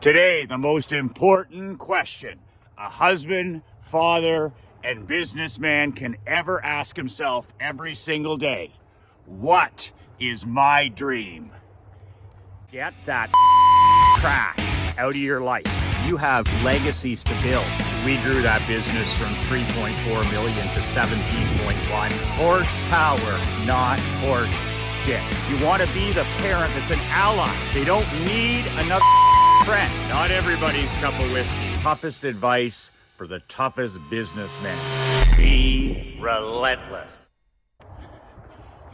Today, the most important question a husband, father, and businessman can ever ask himself every single day. What is my dream? Get that trash out of your life. You have legacies to build. We grew that business from 3.4 million to 17.1. Horsepower, not horse shit. You want to be the parent that's an ally. They don't need another friend. Not everybody's cup of whiskey. Toughest advice for the toughest businessman. Be relentless.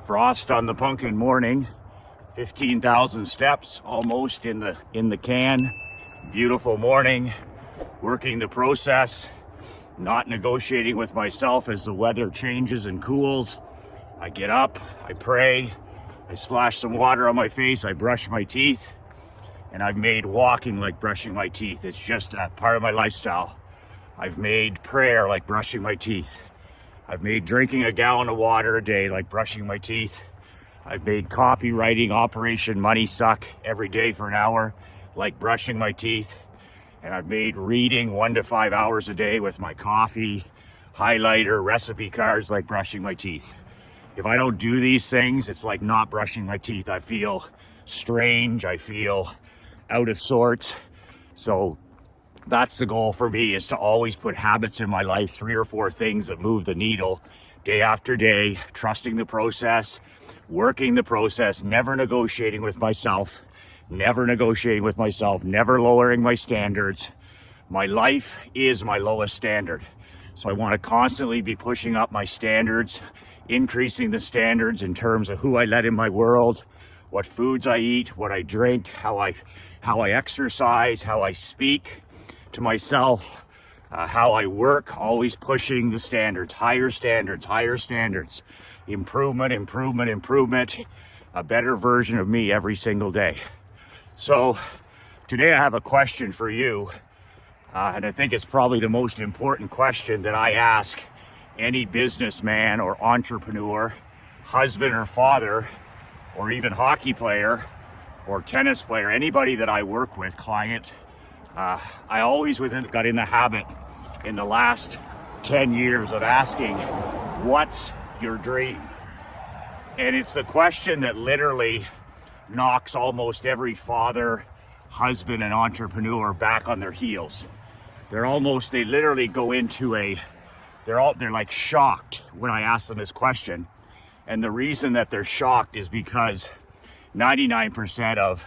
Frost on the pumpkin morning. 15,000 steps almost in the can. Beautiful morning. Working the process. Not negotiating with myself as the weather changes and cools. I get up, I pray, I splash some water on my face, I brush my teeth. And I've made walking like brushing my teeth. It's just a part of my lifestyle. I've made prayer like brushing my teeth. I've made drinking a gallon of water a day like brushing my teeth. I've made copywriting Operation Money Suck every day for an hour like brushing my teeth. And I've made reading 1 to 5 hours a day with my coffee, highlighter, recipe cards like brushing my teeth. If I don't do these things, it's like not brushing my teeth. I feel strange. I feel out of sorts. So that's the goal for me, is to always put habits in my life, 3 or 4 things that move the needle day after day, trusting the process, working the process, never negotiating with myself, never lowering my standards. My life is my lowest standard. So I want to constantly be pushing up my standards, increasing the standards in terms of who I let in my world, what foods I eat, what I drink, how I exercise, how I speak to myself, how I work, always pushing the standards, higher standards, improvement, a better version of me every single day. So today I have a question for you, and I think it's probably the most important question that I ask any businessman or entrepreneur, husband or father, or even hockey player or tennis player, anybody that I work with, client. I always got in the habit in the last 10 years of asking, what's your dream? And it's the question that literally knocks almost every father, husband, and entrepreneur back on their heels. They literally go into they're like shocked when I ask them this question. And the reason that they're shocked is because 99% of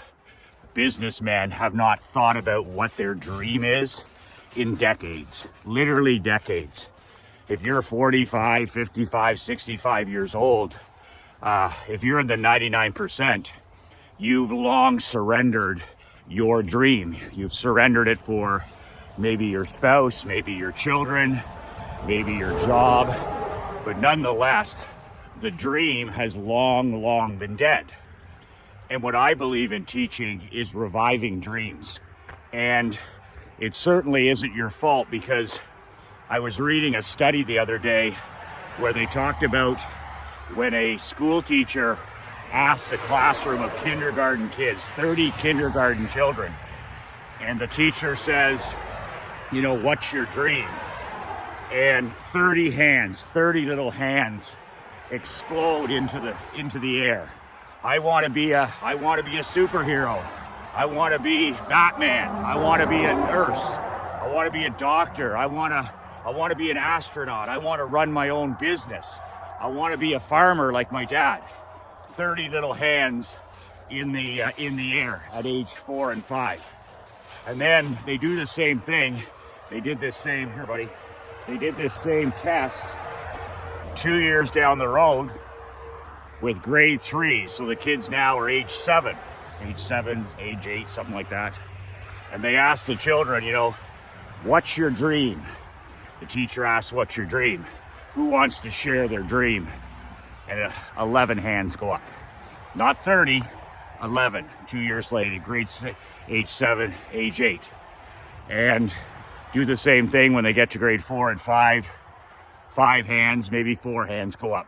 businessmen have not thought about what their dream is in decades, literally decades. If you're 45, 55, 65 years old, if you're in the 99%, you've long surrendered your dream. You've surrendered it for maybe your spouse, maybe your children, maybe your job, but nonetheless, the dream has long been dead. And what I believe in teaching is reviving dreams. And it certainly isn't your fault, because I was reading a study the other day where they talked about when a school teacher asks a classroom of kindergarten kids, 30 kindergarten children, and the teacher says, what's your dream? And 30 little hands explode into the air. I want to be a superhero. I want to be Batman. I want to be a nurse. I want to be a doctor. I want to be an astronaut. I want to run my own business. I want to be a farmer like my dad. 30 little hands in the air at age 4 and 5. And then they do the same thing. They did this same test 2 years down the road with grade 3. So the kids now are age 7, age 8, something like that. And they asked the children, what's your dream? The teacher asked, what's your dream? Who wants to share their dream? And 11 hands go up. Not 30, 11, 2 years later, age 7, age 8. And do the same thing when they get to grade 4 and 5. 5 hands, maybe 4 hands go up.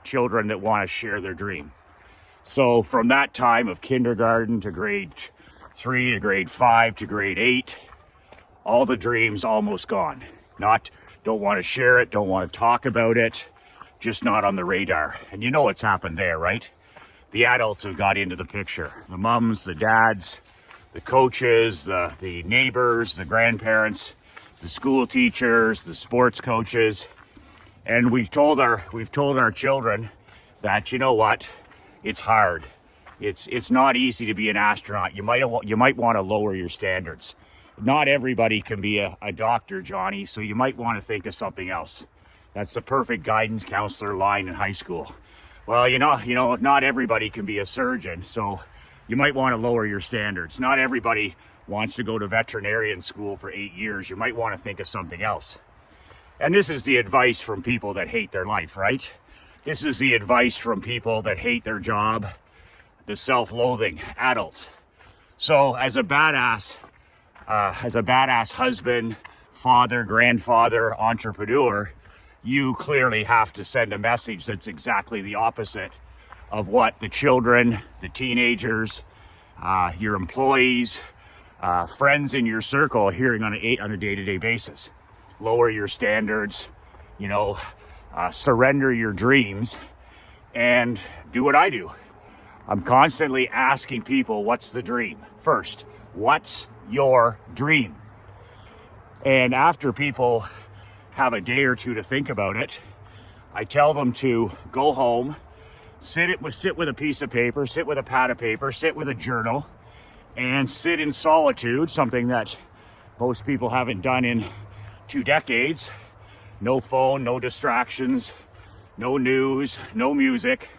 Children that want to share their dream. So from that time of kindergarten to grade 3 to grade 5 to grade 8. All the dreams almost gone. Don't want to share it, don't want to talk about it, just not on the radar. And you know what's happened there, right? The adults have got into the picture. The mums, the dads, the coaches, the neighbors, the grandparents, the school teachers, the sports coaches. And we've told our children that, you know what, it's hard. It's not easy to be an astronaut. You might want to lower your standards. Not everybody can be a doctor, Johnny, so you might want to think of something else. That's the perfect guidance counselor line in high school. Well, you know, not everybody can be a surgeon, so you might want to lower your standards. Not everybody wants to go to veterinarian school for 8 years. You might want to think of something else. And this is the advice from people that hate their life, right? This is the advice from people that hate their job, the self-loathing adults. So as a badass husband, father, grandfather, entrepreneur, you clearly have to send a message that's exactly the opposite of what the children, the teenagers, your employees, friends in your circle are hearing on a day-to-day basis. Lower your standards, surrender your dreams, and do what I do. I'm constantly asking people, what's the dream? First, what's your dream? And after people have a day or two to think about it, I tell them to go home, sit with a piece of paper, sit with a pad of paper, sit with a journal, and sit in solitude, something that most people haven't done in 2 decades. No phone, no distractions, no news, no music,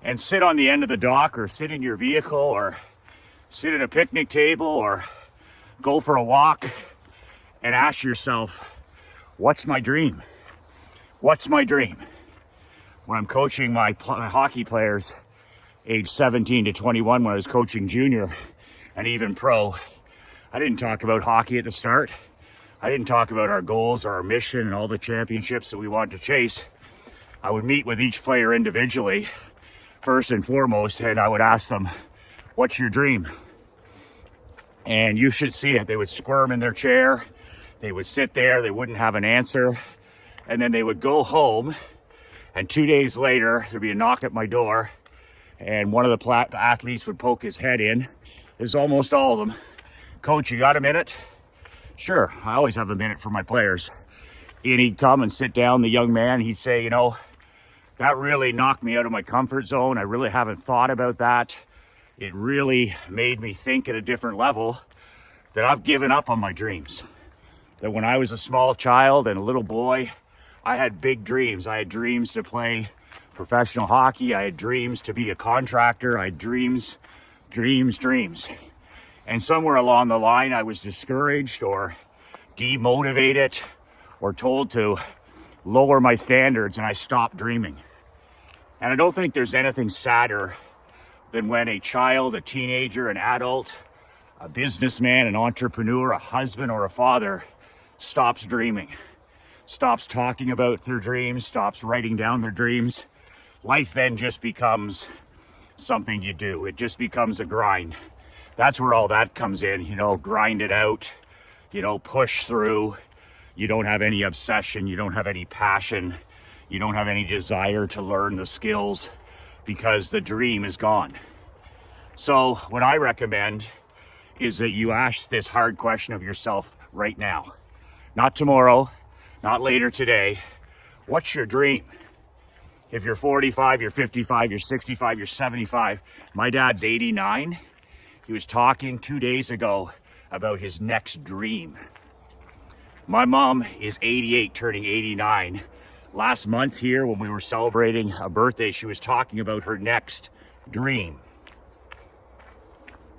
and sit on the end of the dock, or sit in your vehicle, or sit at a picnic table, or go for a walk and ask yourself, what's my dream? What's my dream? When I'm coaching my hockey players age 17 to 21, when I was coaching junior and even pro, I didn't talk about hockey at the start. I didn't talk about our goals or our mission and all the championships that we wanted to chase. I would meet with each player individually, first and foremost, and I would ask them, what's your dream? And you should see it. They would squirm in their chair. They would sit there. They wouldn't have an answer. And then they would go home. And 2 days later, there'd be a knock at my door. And one of the athletes would poke his head in. There's almost all of them. Coach, you got a minute? Sure, I always have a minute for my players. And he'd come and sit down, the young man. He'd say, that really knocked me out of my comfort zone. I really haven't thought about that. It really made me think at a different level that I've given up on my dreams. That when I was a small child and a little boy, I had big dreams. I had dreams to play professional hockey. I had dreams to be a contractor. I had dreams. And somewhere along the line, I was discouraged or demotivated or told to lower my standards, and I stopped dreaming. And I don't think there's anything sadder than when a child, a teenager, an adult, a businessman, an entrepreneur, a husband, or a father stops dreaming, stops talking about their dreams, stops writing down their dreams. Life then just becomes something you do. It just becomes a grind. That's where all that comes in, grind it out, push through. You don't have any obsession. You don't have any passion. You don't have any desire to learn the skills because the dream is gone. So what I recommend is that you ask this hard question of yourself right now. Not tomorrow, not later today. What's your dream? If you're 45, you're 55, you're 65, you're 75. My dad's 89. He was talking 2 days ago about his next dream. My mom is 88, turning 89. Last month here, when we were celebrating a birthday, she was talking about her next dream.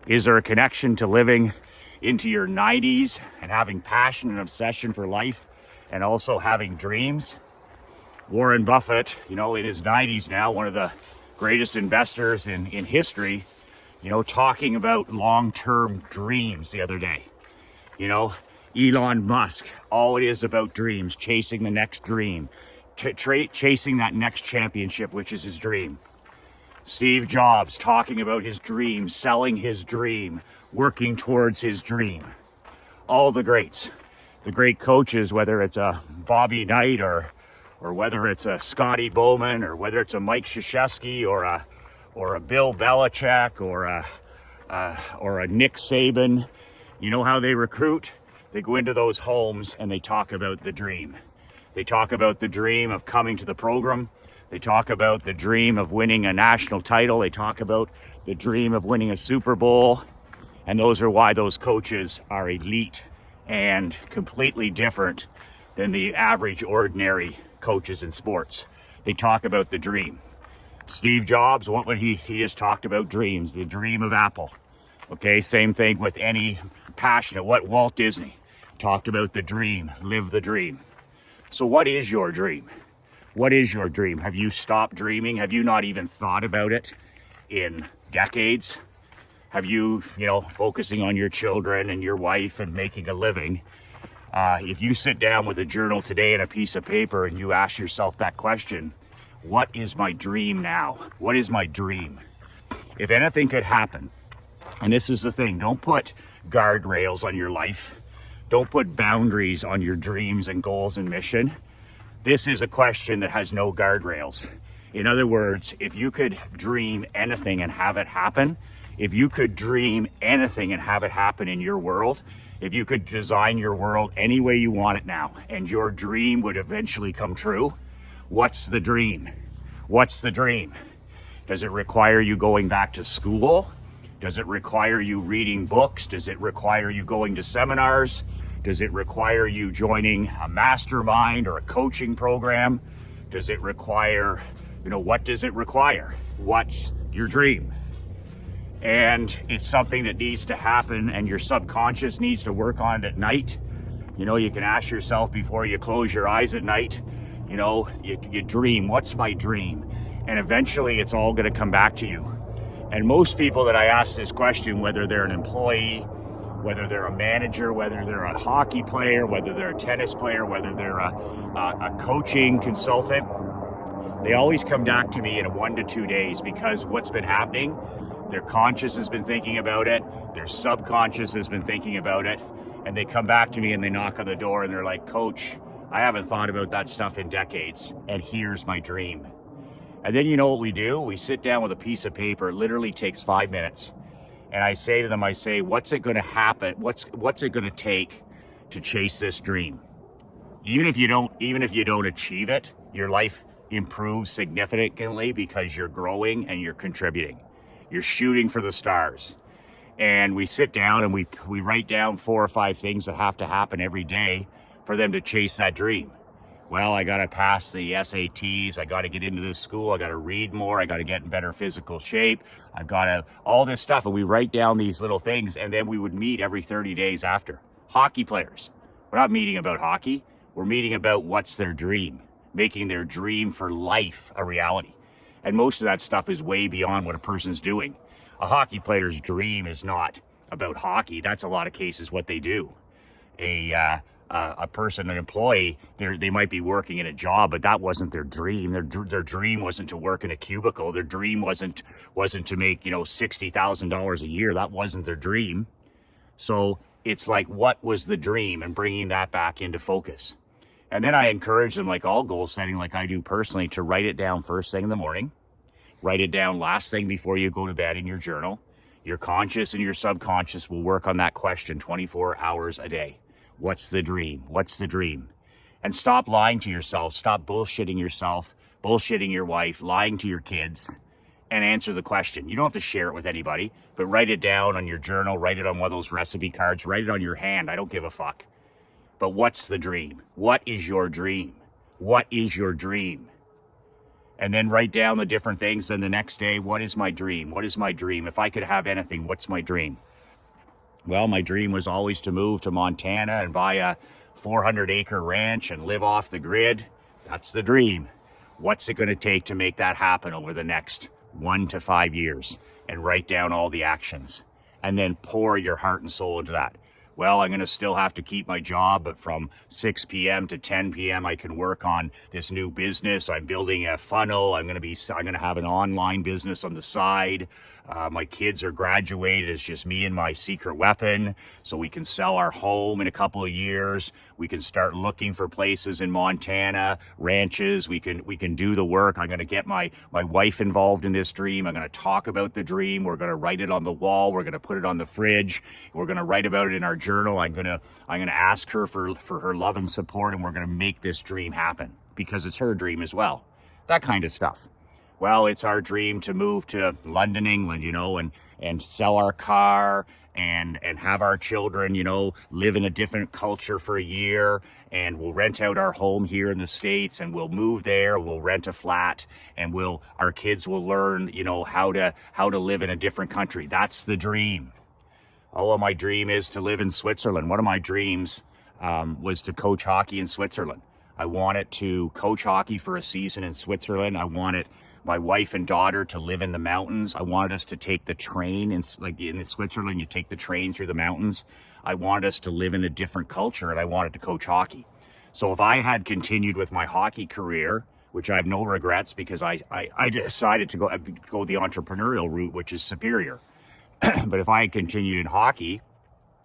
Is there a connection to living into your 90s and having passion and obsession for life and also having dreams? Warren Buffett, in his 90s now, one of the greatest investors in history, talking about long-term dreams the other day. Elon Musk, all it is about dreams, chasing the next dream, chasing that next championship, which is his dream. Steve Jobs talking about his dream, selling his dream, working towards his dream. All the greats, the great coaches, whether it's a Bobby Knight or whether it's a Scotty Bowman or whether it's a Mike Krzyzewski or a Bill Belichick or a Nick Saban, you know how they recruit? They go into those homes and they talk about the dream. They talk about the dream of coming to the program. They talk about the dream of winning a national title. They talk about the dream of winning a Super Bowl. And those are why those coaches are elite and completely different than the average, ordinary coaches in sports. They talk about the dream. Steve Jobs, what would he just talked about dreams, the dream of Apple. Okay, same thing with any passionate, what Walt Disney talked about the dream, live the dream. So what is your dream? What is your dream? Have you stopped dreaming? Have you not even thought about it in decades? Have you, focusing on your children and your wife and making a living? If you sit down with a journal today and a piece of paper and you ask yourself that question, what is my dream now? What is my dream? If anything could happen, and this is the thing, don't put guardrails on your life. Don't put boundaries on your dreams and goals and mission. This is a question that has no guardrails. In other words, if you could dream anything and have it happen, if you could dream anything and have it happen in your world, if you could design your world any way you want it now, and your dream would eventually come true, what's the dream? What's the dream? Does it require you going back to school? Does it require you reading books? Does it require you going to seminars? Does it require you joining a mastermind or a coaching program? Does it require, what does it require? What's your dream? And it's something that needs to happen, and your subconscious needs to work on it at night. You can ask yourself before you close your eyes at night, you dream, what's my dream? And eventually it's all going to come back to you. And most people that I ask this question, whether they're an employee, whether they're a manager, whether they're a hockey player, whether they're a tennis player, whether they're a coaching consultant, they always come back to me in 1 to 2 days, because what's been happening, their conscious has been thinking about it, their subconscious has been thinking about it, and they come back to me and they knock on the door and they're like, Coach, I haven't thought about that stuff in decades, and here's my dream. And then you know what we do? We sit down with a piece of paper. It literally takes 5 minutes. And I say to them, what's it going to happen? What's it going to take to chase this dream? Even if you don't achieve it, your life improves significantly because you're growing and you're contributing. You're shooting for the stars. And we sit down and we write down 4 or 5 things that have to happen every day for them to chase that dream. Well, I got to pass the SATs. I got to get into this school. I got to read more. I got to get in better physical shape. I've got to, all this stuff. And we write down these little things, and then we would meet every 30 days after. Hockey players. We're not meeting about hockey. We're meeting about what's their dream, making their dream for life a reality. And most of that stuff is way beyond what a person's doing. A hockey player's dream is not about hockey. That's a lot of cases what they do. A person, an employee, they might be working in a job, but that wasn't their dream. Their dream wasn't to work in a cubicle. Their dream wasn't to make $60,000 a year. That wasn't their dream. So it's like, what was the dream, and bringing that back into focus. And then I encourage them, like all goal setting, like I do personally, to write it down first thing in the morning. Write it down last thing before you go to bed in your journal. Your conscious and your subconscious will work on that question 24 hours a day. What's the dream? What's the dream? And stop lying to yourself. Stop bullshitting yourself, bullshitting your wife, lying to your kids, and answer the question. You don't have to share it with anybody, but write it down on your journal. Write it on one of those recipe cards. Write it on your hand. I don't give a fuck. But what's the dream? What is your dream? What is your dream? And then write down the different things. Then the next day, what is my dream? What is my dream? If I could have anything, what's my dream? Well, my dream was always to move to Montana and buy a 400-acre ranch and live off the grid. That's the dream. What's it going to take to make that happen over the next 1 to 5 years? And write down all the actions. And then pour your heart and soul into that. well, I'm going to still have to keep my job, but from 6 p.m. to 10 p.m. I can work on this new business. I'm building a funnel. I'm going to have an online business on the side. My kids are graduated. It's just me and my secret weapon. So we can sell our home in a couple of years. We can start looking for places in Montana, ranches. We can do the work. I'm going to get my wife involved in this dream. I'm going to talk about the dream. We're going to write it on the wall. We're going to put it on the fridge. We're going to write about it in our journal. I'm going to ask her for her love and support, and we're going to make this dream happen because it's her dream as well. That kind of stuff. Well, it's our dream to move to London, England, and sell our car and have our children, live in a different culture for a year, and we'll rent out our home here in the States, and we'll move there, we'll rent a flat, and our kids will learn, how to live in a different country. That's the dream. Oh, my dream is to live in Switzerland. One of my dreams was to coach hockey in Switzerland. I wanted to coach hockey for a season in Switzerland. I wanted my wife and daughter to live in the mountains. I wanted us to take the train, in Switzerland, you take the train through the mountains. I wanted us to live in a different culture, and I wanted to coach hockey. So if I had continued with my hockey career, which I have no regrets because I decided to go the entrepreneurial route, which is superior. But if I had continued in hockey,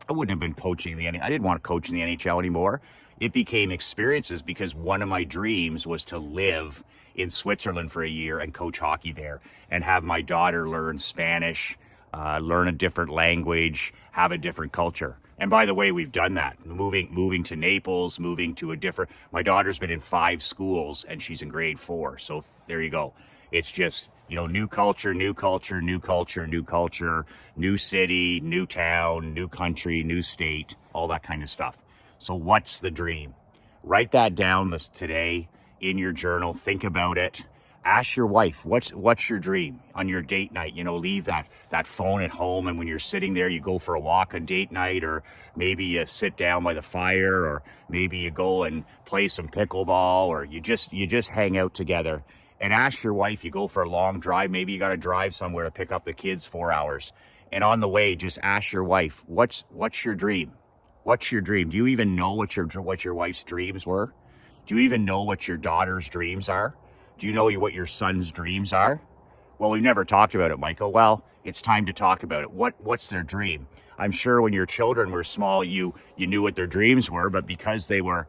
I wouldn't have been coaching I didn't want to coach in the NHL anymore. It became experiences because one of my dreams was to live in Switzerland for a year and coach hockey there and have my daughter learn Spanish, learn a different language, have a different culture. And by the way, we've done that. Moving to Naples, my daughter's been in 5 schools and she's in grade 4. So there you go. It's just, new culture, new culture, new culture, new culture, new city, new town, new country, new state, all that kind of stuff. So what's the dream? Write that down today in your journal. Think about it. Ask your wife, what's your dream on your date night? Leave that phone at home, and when you're sitting there, you go for a walk on date night, or maybe you sit down by the fire, or maybe you go and play some pickleball, or you just hang out together. And ask your wife, you go for a long drive, maybe you got to drive somewhere to pick up the kids 4 hours. And on the way, just ask your wife, what's your dream? What's your dream? Do you even know what your wife's dreams were? Do you even know what your daughter's dreams are? Do you know what your son's dreams are? Well, we've never talked about it, Michael. Well, it's time to talk about it. What's their dream? I'm sure when your children were small, you knew what their dreams were, but because they were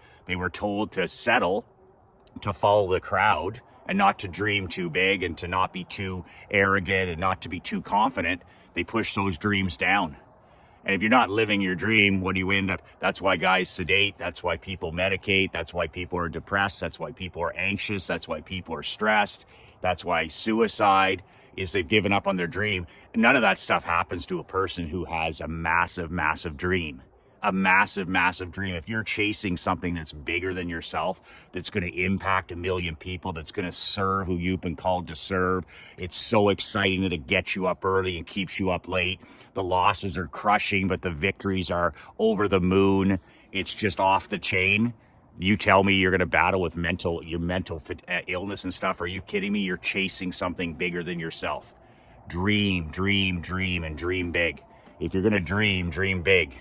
told to settle, to follow the crowd, and not to dream too big, and to not be too arrogant, and not to be too confident, they push those dreams down. And if you're not living your dream, what do you end up? That's why guys sedate. That's why people medicate. That's why people are depressed. That's why people are anxious. That's why people are stressed. That's why suicide is they've given up on their dream. And none of that stuff happens to a person who has a massive, massive dream. A massive, massive dream. If you're chasing something that's bigger than yourself, that's going to impact 1 million people, that's going to serve who you've been called to serve, it's so exciting that it gets you up early and keeps you up late. The losses are crushing, but the victories are over the moon. It's just off the chain. You tell me you're going to battle with your mental illness and stuff. Are you kidding me? You're chasing something bigger than yourself. Dream, dream, dream, and dream big. If you're going to dream big.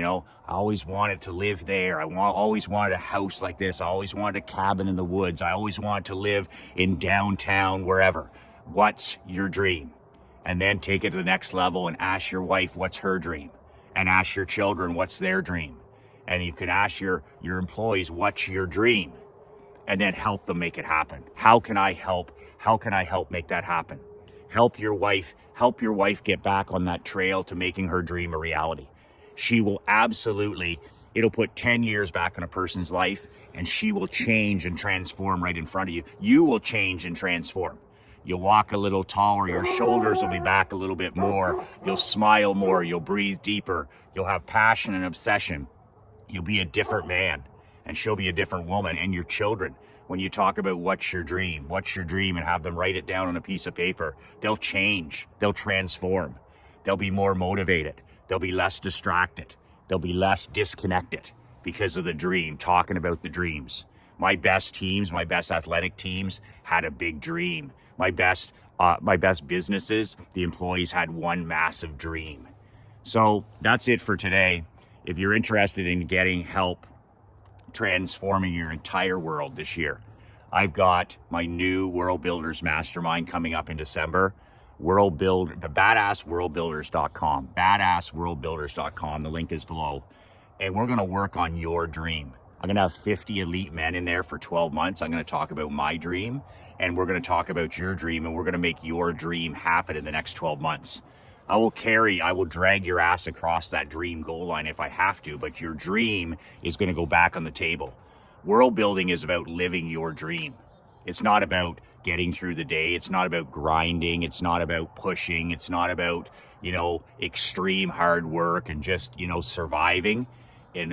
I always wanted to live there. Always wanted a house like this. I always wanted a cabin in the woods. I always wanted to live in downtown, wherever. What's your dream? And then take it to the next level and ask your wife, what's her dream? And ask your children, what's their dream? And you can ask your employees, what's your dream? And then help them make it happen. How can I help? How can I help make that happen? Help your wife get back on that trail to making her dream a reality. She will it'll put 10 years back in a person's life, and she will change and transform right in front of you. You will change and transform. You'll walk a little taller, your shoulders will be back a little bit more, you'll smile more, you'll breathe deeper, you'll have passion and obsession. You'll be a different man, and she'll be a different woman. And your children, when you talk about what's your dream, and have them write it down on a piece of paper, they'll change, they'll transform, they'll be more motivated. They'll be less distracted. They'll be less disconnected because of the dream, talking about the dreams. My best teams, my best athletic teams had a big dream. My best businesses, the employees had one massive dream. So that's it for today. if you're interested in getting help transforming your entire world this year, I've got my new World Builders Mastermind coming up in December. BadAssWorldBuilders.com. BadAssWorldBuilders.com. The link is below. And we're going to work on your dream. I'm going to have 50 elite men in there for 12 months. I'm going to talk about my dream, and we're going to talk about your dream, and we're going to make your dream happen in the next 12 months. I will drag your ass across that dream goal line if I have to, but your dream is going to go back on the table. World building is about living your dream. It's not about getting through the day. It's not about grinding. It's not about pushing. It's not about, extreme hard work and just, surviving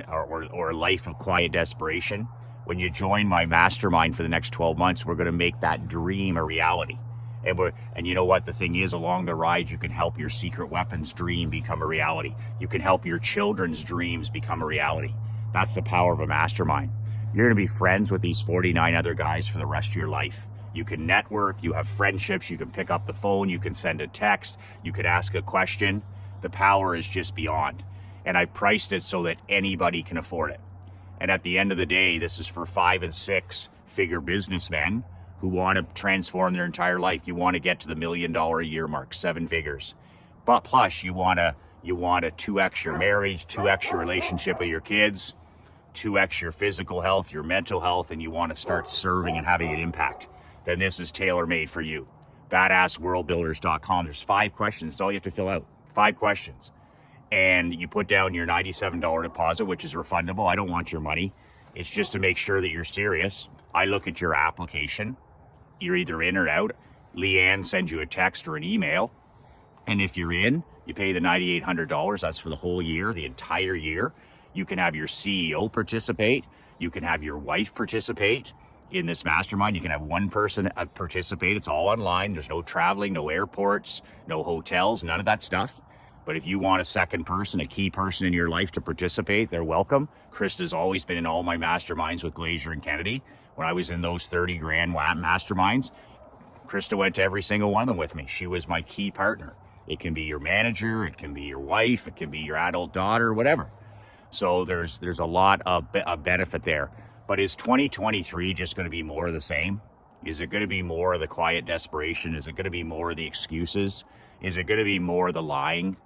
or a life of quiet desperation. When you join my mastermind for the next 12 months, we're going to make that dream a reality. And you know what? The thing is, along the ride, you can help your secret weapons dream become a reality. You can help your children's dreams become a reality. That's the power of a mastermind. You're going to be friends with these 49 other guys for the rest of your life. You can network, you have friendships, you can pick up the phone, you can send a text, you can ask a question. The power is just beyond. And I've priced it so that anybody can afford it. And at the end of the day, this is for 5 and 6 figure businessmen who want to transform their entire life. You want to get to the $1 million a year mark, 7 figures. But plus you want to 2x your marriage, 2x your relationship with your kids, 2x your physical health, your mental health, and you want to start serving and having an impact. Then this is tailor-made for you. BadAssWorldBuilders.com. There's 5 questions. That's all you have to fill out. 5 questions. And you put down your $97 deposit, which is refundable. I don't want your money. It's just to make sure that you're serious. I look at your application. You're either in or out. Leanne sends you a text or an email. And if you're in, you pay the $9,800. That's for the whole year, the entire year. You can have your CEO participate. You can have your wife participate in this mastermind. You can have one person participate. It's all online. There's no traveling, no airports, no hotels, none of that stuff. But if you want a second person, a key person in your life to participate, they're welcome. Krista's always been in all my masterminds with Glazier and Kennedy. When I was in those 30 grand masterminds, Krista went to every single one of them with me. She was my key partner. It can be your manager, it can be your wife, it can be your adult daughter, whatever. So there's a lot of benefit there. But is 2023 just going to be more of the same? Is it going to be more of the quiet desperation? Is it going to be more of the excuses? Is it going to be more of the lying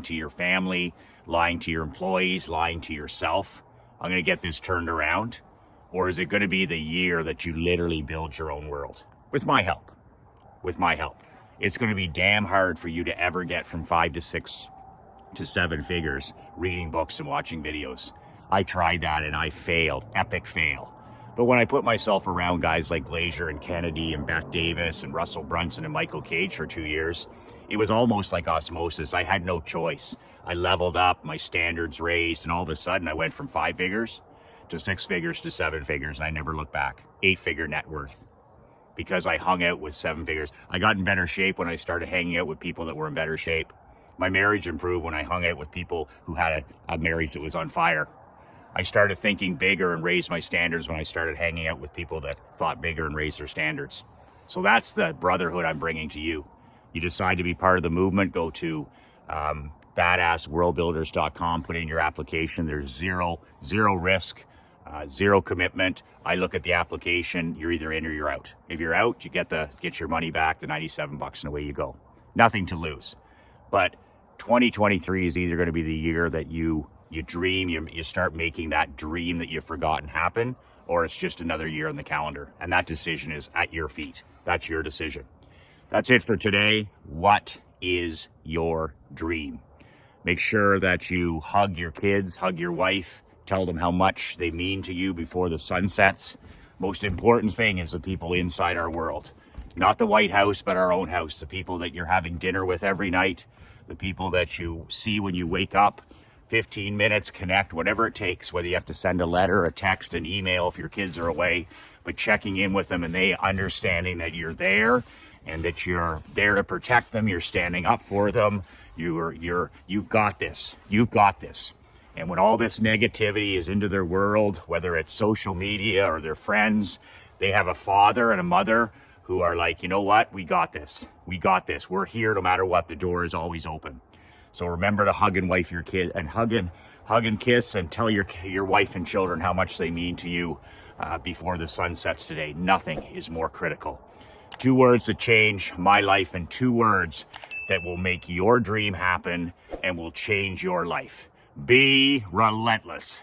to your family, lying to your employees, lying to yourself? I'm going to get this turned around. Or is it going to be the year that you literally build your own world? With my help. With my help. It's going to be damn hard for you to ever get from 5 to 6 to 7 figures reading books and watching videos. I tried that and I failed. Epic fail. But when I put myself around guys like Glazier and Kennedy and Beth Davis and Russell Brunson and Michael Cage for 2 years, it was almost like osmosis. I had no choice. I leveled up, my standards raised, and all of a sudden I went from 5 figures to 6 figures to 7 figures, and I never looked back. 8-figure net worth. Because I hung out with 7 figures. I got in better shape when I started hanging out with people that were in better shape. My marriage improved when I hung out with people who had a marriage that was on fire. I started thinking bigger and raised my standards when I started hanging out with people that thought bigger and raised their standards. So that's the brotherhood I'm bringing to you. You decide to be part of the movement, go to BadAssWorldBuilders.com, put in your application. There's zero risk, zero commitment. I look at the application, you're either in or you're out. If you're out, you get your money back, the $97, and away you go. Nothing to lose. But 2023 is either going to be the year that you dream, you start making that dream that you've forgotten happen, or it's just another year on the calendar. And that decision is at your feet. That's your decision. That's it for today. What is your dream? Make sure that you hug your kids, hug your wife, tell them how much they mean to you before the sun sets. Most important thing is the people inside our world. Not the White House, but our own house. The people that you're having dinner with every night. The people that you see when you wake up. 15 minutes, connect, whatever it takes, whether you have to send a letter, a text, an email if your kids are away, but checking in with them and they understanding that you're there and that you're there to protect them, you're standing up for them, you've got this, you've got this. And when all this negativity is into their world, whether it's social media or their friends, they have a father and a mother who are like, you know what, we got this, we're here no matter what, the door is always open. So remember to hug and wife your kid and hug hug and kiss, and tell your wife and children how much they mean to you before the sun sets today. Nothing is more critical. 2 words that change my life, and 2 words that will make your dream happen and will change your life. Be relentless.